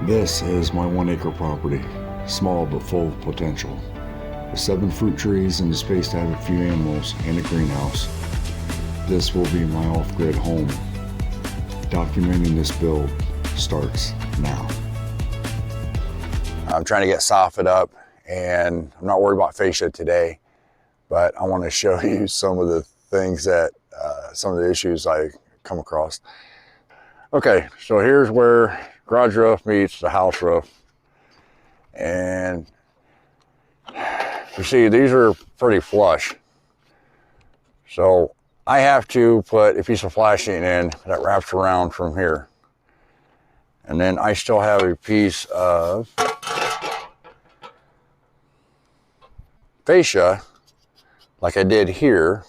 This is my 1 acre property, small but full of potential. With 7 fruit trees and the space to have a few animals and a greenhouse, this will be my off-grid home. Documenting this build starts now. I'm trying to get soffit up, and I'm not worried about fascia today, but I want to show you some of the things that, some of the issues I come across. Okay, so here's where garage roof meets the house roof. And you see, these are pretty flush. So I have to put a piece of flashing in that wraps around from here. And then I still have a piece of fascia, like I did here,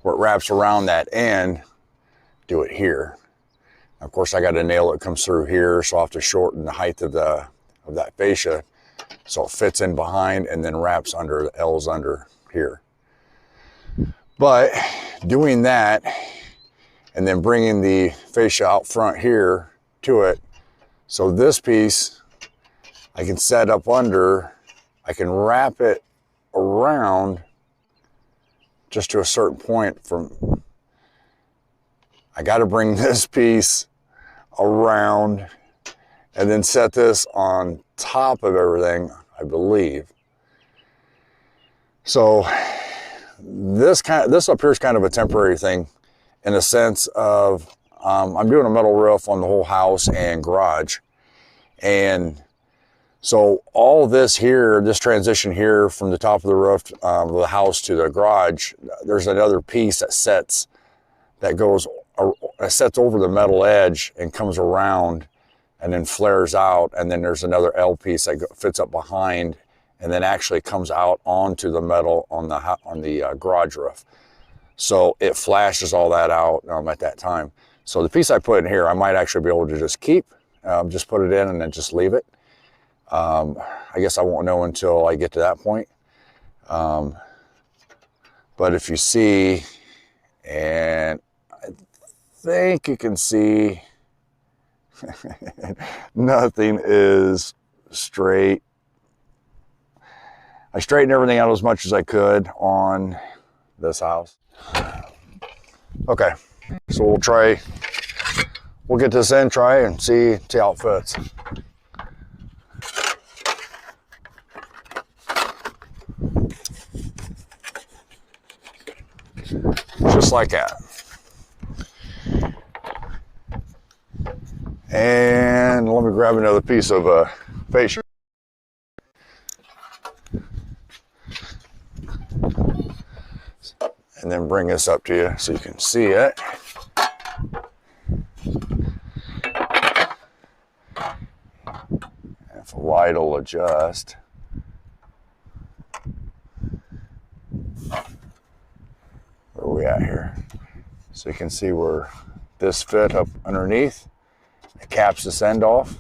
where it wraps around that end, do it here. Of course, I got a nail that comes through here, so I have to shorten the height of that fascia so it fits in behind and then wraps under, the L's under here. But doing that and then bringing the fascia out front here to it, so this piece I can set up under, I can wrap it around just to a certain point from, I got to bring this piece around and then set this on top of everything, I believe. So this up here is kind of a temporary thing in the sense of I'm doing a metal roof on the whole house and garage. And so all this here, this transition here from the top of the roof of the house to the garage, there's another piece that sets over the metal edge and comes around and then flares out, and then there's another L piece that fits up behind and then actually comes out onto the metal on the garage roof. So it flashes all that out at that time. So the piece I put in here, I might actually be able to just keep, just put it in and then just leave it. I guess I won't know until I get to that point. But if you see, and I think you can see, nothing is straight. I straightened everything out as much as I could on this house. Okay, so we'll get this in, try and see how it fits. Just like that. And let me grab another piece of fascia. And then bring this up to you so you can see it. If the light will adjust. Where are we at here? So you can see where this fit up underneath. It caps this end off.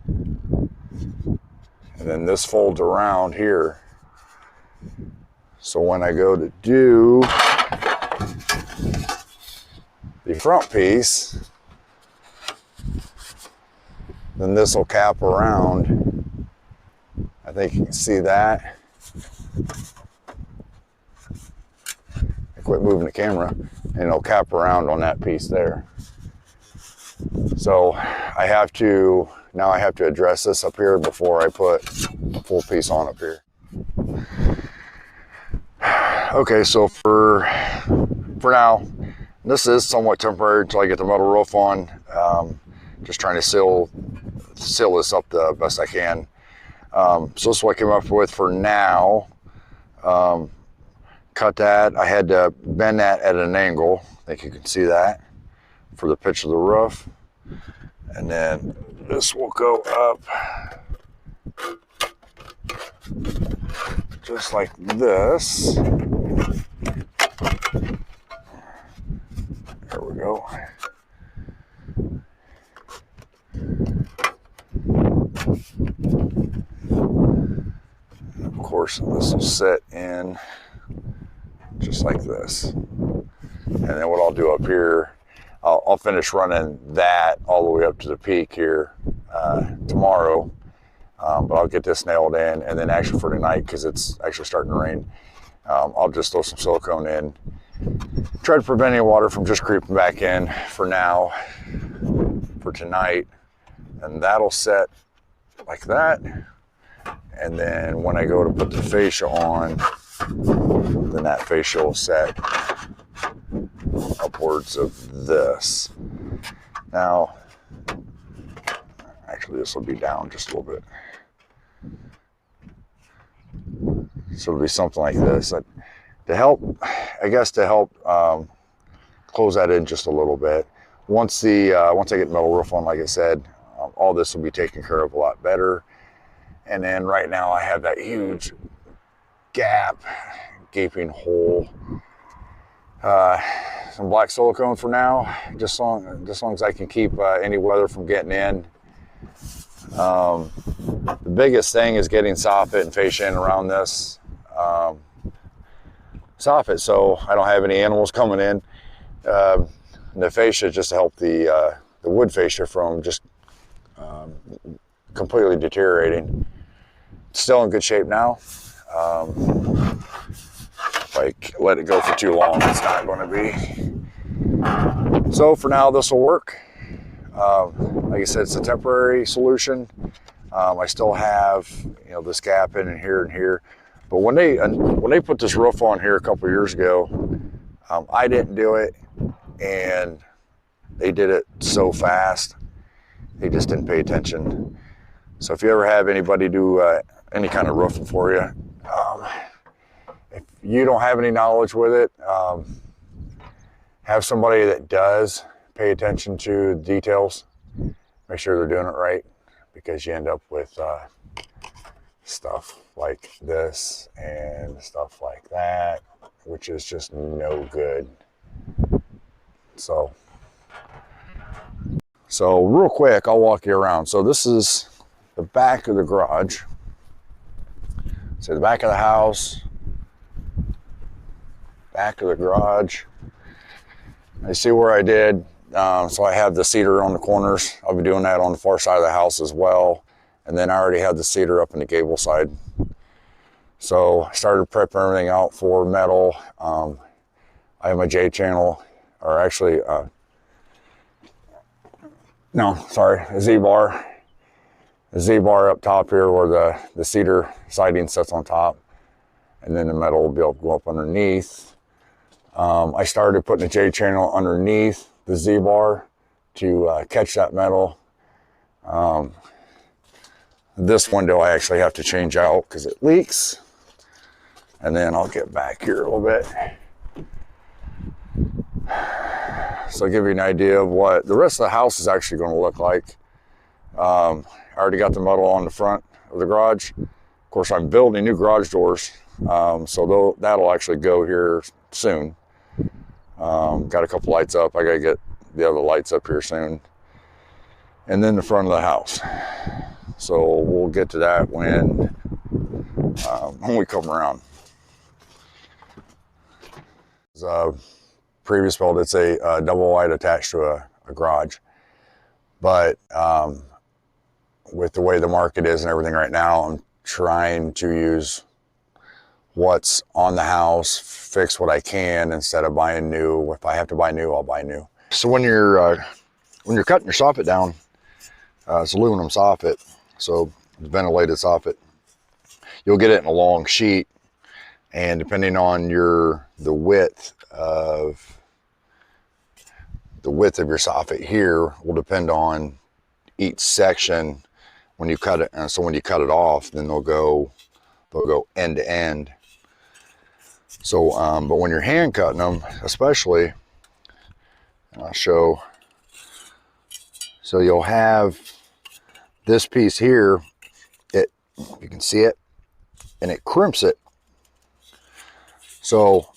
And then this folds around here. So when I go to do the front piece, then this will cap around. I think you can see that. I quit moving the camera, and it'll cap around on that piece there. So now I have to address this up here before I put a full piece on up here. Okay, so for now, this is somewhat temporary until I get the metal roof on. Just trying to seal this up the best I can. So this is what I came up with for now. Cut that. I had to bend that at an angle. I think you can see that for the pitch of the roof. And then this will go up just like this. There we go. And of course, this will sit in just like this. And then what I'll do up here, I'll finish running that all the way up to the peak here tomorrow. But I'll get this nailed in, and then actually for tonight, because it's actually starting to rain, I'll just throw some silicone in. Try to prevent any water from just creeping back in for now, for tonight. And that'll set like that. And then when I go to put the fascia on, then that fascia will set upwards of this. Now, actually this will be down just a little bit. So it'll be something like this. To help, I guess to help close that in just a little bit. Once I get the metal roof on, like I said, all this will be taken care of a lot better. And then right now I have that huge gaping hole. Some black silicone for now, just as long as I can keep any weather from getting in. The biggest thing is getting soffit and fascia in around this soffit, so I don't have any animals coming in. The fascia just to help the wood fascia from just completely deteriorating. It's still in good shape now. If I let it go for too long, it's not going to be. So for now, this will work. Like I said, it's a temporary solution. I still have, this gap in here and here. But when they put this roof on here a couple of years ago, I didn't do it, and they did it so fast. They just didn't pay attention. So if you ever have anybody do any kind of roofing for you, if you don't have any knowledge with it, have somebody that does pay attention to the details. Make sure they're doing it right, because you end up with stuff like this and stuff like that, which is just no good. So real quick, I'll walk you around. So this is the back of the garage. So the back of the house, back of the garage. You see where I did. So I have the cedar on the corners. I'll be doing that on the far side of the house as well. And then I already have the cedar up in the gable side. So I started prepping everything out for metal. I have my J channel, or actually, a Z-bar. The Z-bar up top here where the cedar siding sits on top. And then the metal will be able to go up underneath. I started putting the J channel underneath the Z-bar to catch that metal. This window I actually have to change out because it leaks. And then I'll get back here a little bit. So I'll give you an idea of what the rest of the house is actually going to look like. I already got the metal on the front of the garage. Of course, I'm building new garage doors. So that'll actually go here soon. Got a couple lights up. I got to get the other lights up here soon. And then the front of the house. So we'll get to that when we come around. Previous build, it's a double wide attached to a garage. But with the way the market is and everything right now, I'm trying to use what's on the house, fix what I can instead of buying new. If I have to buy new, I'll buy new. So when you're cutting your soffit down, it's aluminum soffit, so it's ventilated soffit. You'll get it in a long sheet, and depending on the width of your soffit here will depend on each section when you cut it. So when you cut it off, then they'll go end to end. So, but when you're hand cutting them, especially, I'll show. So you'll have this piece here. You can see it, and it crimps it. So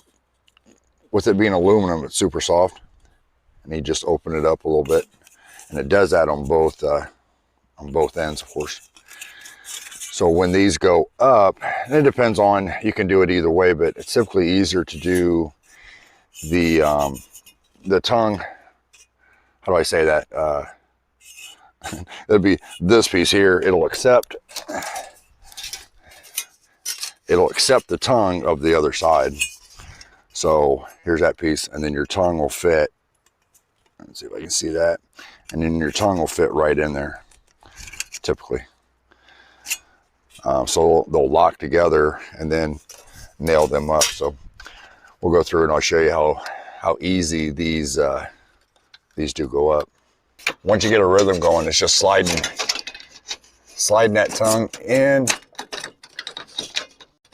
with it being aluminum, it's super soft, and you just open it up a little bit, and it does that on both ends, of course. So when these go up, and it depends on, you can do it either way, but it's typically easier to do the tongue how do I say that? It'll be this piece here. It'll accept the tongue of the other side. So here's that piece, and then your tongue will fit. Let's see if I can see that. And then your tongue will fit right in there, typically. So they'll lock together and then nail them up. So we'll go through and I'll show you how easy these do go up. Once you get a rhythm going, it's just sliding that tongue in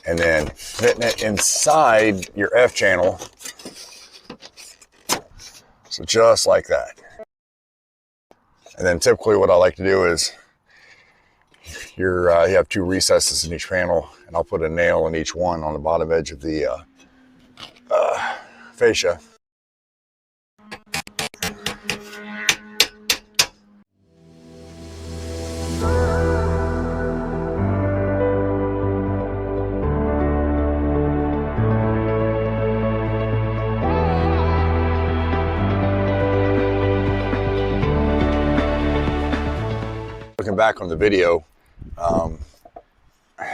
and then fitting it inside your F channel. So just like that. And then typically what I like to do is you have 2 recesses in each panel, and I'll put a nail in each one on the bottom edge of the fascia. Looking back on the video,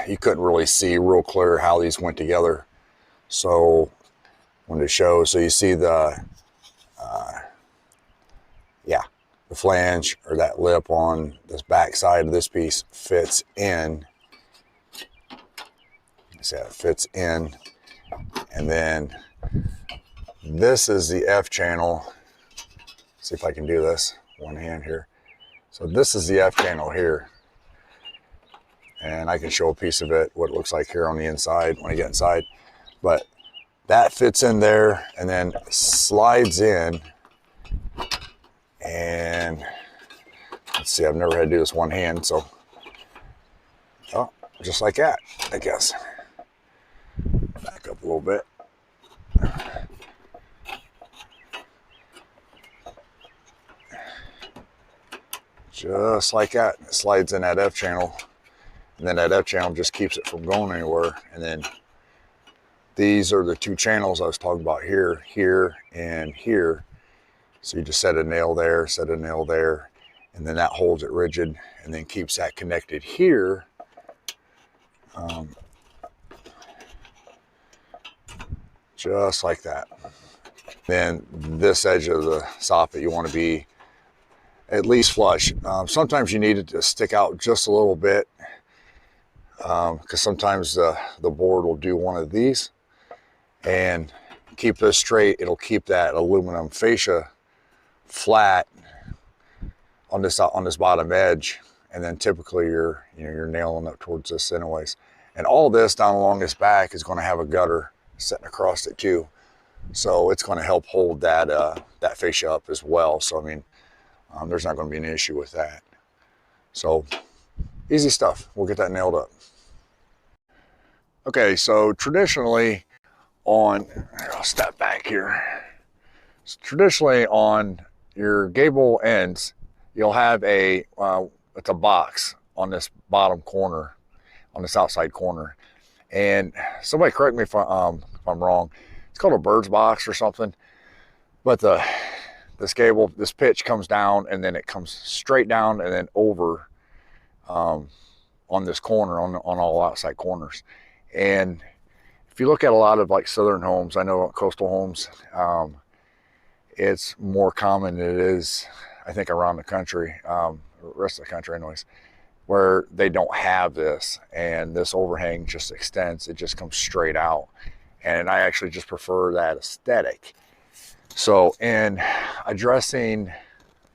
you couldn't really see real clear how these went together. So when to show, so you see the flange or that lip on this back side of this piece fits in. See how it fits in, and then this is the F channel. See if I can do this one hand here. So this is the F channel here, and I can show a piece of it, what it looks like here on the inside when I get inside. But that fits in there and then slides in, and let's see, I've never had to do this one hand, so just like that, I guess. Back up a little bit. Just like that. It slides in that F channel, and then that F channel just keeps it from going anywhere. And then these are the 2 channels I was talking about here, here, and here. So you just set a nail there, set a nail there, and then that holds it rigid and then keeps that connected here. Just like that. Then this edge of the soffit, you want to be at least flush. Sometimes you need it to stick out just a little bit, because sometimes the board will do one of these, and keep this straight. It'll keep that aluminum fascia flat on this bottom edge, and then typically you're nailing up towards this anyways. And all this down along this back is going to have a gutter sitting across it too, so it's going to help hold that that fascia up as well. So I mean, there's not going to be an issue with that. So easy stuff. We'll get that nailed up. Okay, so traditionally I'll step back here. So traditionally on your gable ends, you'll have it's a box on this bottom corner, on this outside corner. And somebody correct me if I'm wrong. It's called a bird's box or something. But this gable, this pitch comes down, and then it comes straight down and then over on this corner, on all outside corners. And if you look at a lot of like southern homes, I know coastal homes, it's more common than it is, I think, around the country, the rest of the country anyways, where they don't have this, and this overhang just extends. It just comes straight out, and I actually just prefer that aesthetic. So in addressing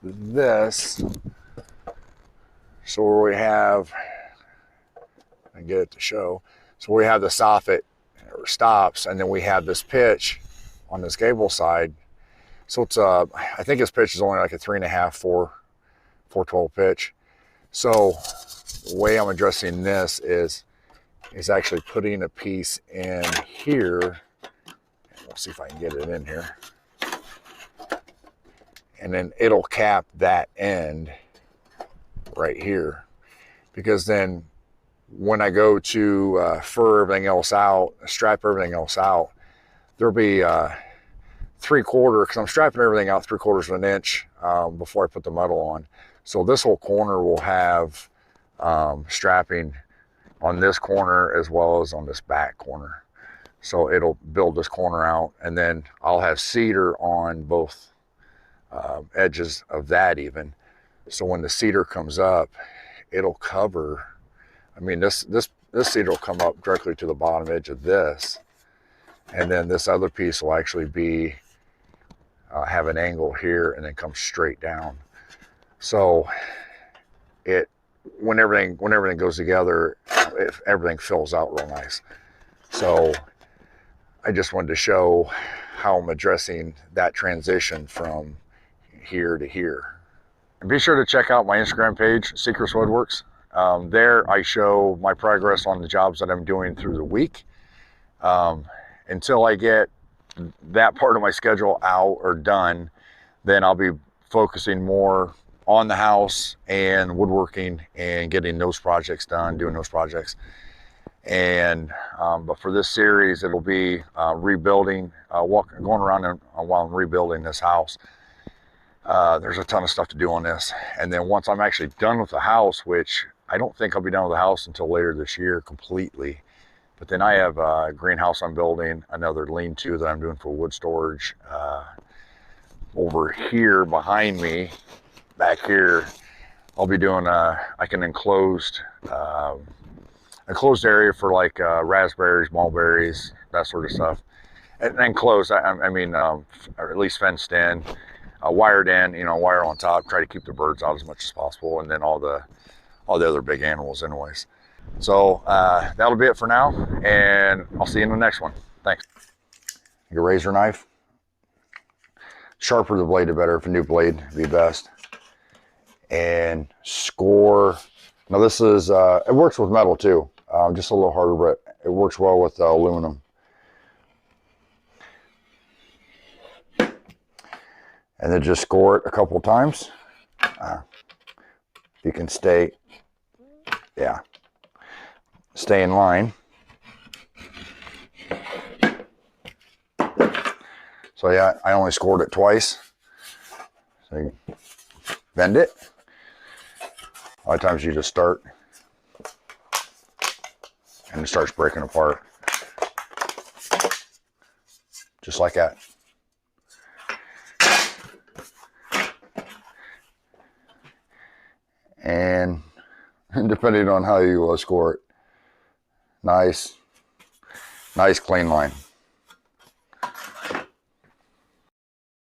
this, so where we have, I get it to show, so we have the soffit or stops, and then we have this pitch on this gable side. So it's I think this pitch is only like a 3.5, 412 pitch. So the way I'm addressing this is actually putting a piece in here. We'll see if I can get it in here. And then it'll cap that end right here, because then when I go to fur everything else out, strap everything else out, there'll be 3/4, because I'm strapping everything out 3/4 of an inch before I put the metal on. So this whole corner will have strapping on this corner as well as on this back corner. So it'll build this corner out, and then I'll have cedar on both edges of that even. So when the cedar comes up, it'll cover, I mean, this cedar will come up directly to the bottom edge of this. And then this other piece will actually be, have an angle here and then come straight down. So when everything goes together, everything fills out real nice. So I just wanted to show how I'm addressing that transition from here to here. And be sure to check out my Instagram page, Secrets Woodworks. There I show my progress on the jobs that I'm doing through the week. Until I get that part of my schedule out or done, then I'll be focusing more on the house and woodworking and getting those projects done, doing those projects. And but for this series, it'll be rebuilding, going around while I'm rebuilding this house. There's a ton of stuff to do on this. And then once I'm actually done with the house, which I don't think I'll be done with the house until later this year completely, but then I have a greenhouse I'm building, another lean-to that I'm doing for wood storage. Over here behind me, back here, I'll be doing like an enclosed area for like raspberries, mulberries, that sort of stuff. And enclosed, I mean, or at least fenced in, wired in, wire on top, try to keep the birds out as much as possible, and then all the other big animals anyways. So that'll be it for now, and I'll see you in the next one. Thanks. Your razor knife. Sharper the blade, the better. If a new blade, it'd be best. And score. Now this is, it works with metal too. Just a little harder, but it works well with aluminum. And then just score it a couple of times. You can stay in line. So yeah, I only scored it twice. So you bend it. A lot of times you just start and it starts breaking apart. Just like that. And depending on how you score it, nice clean line.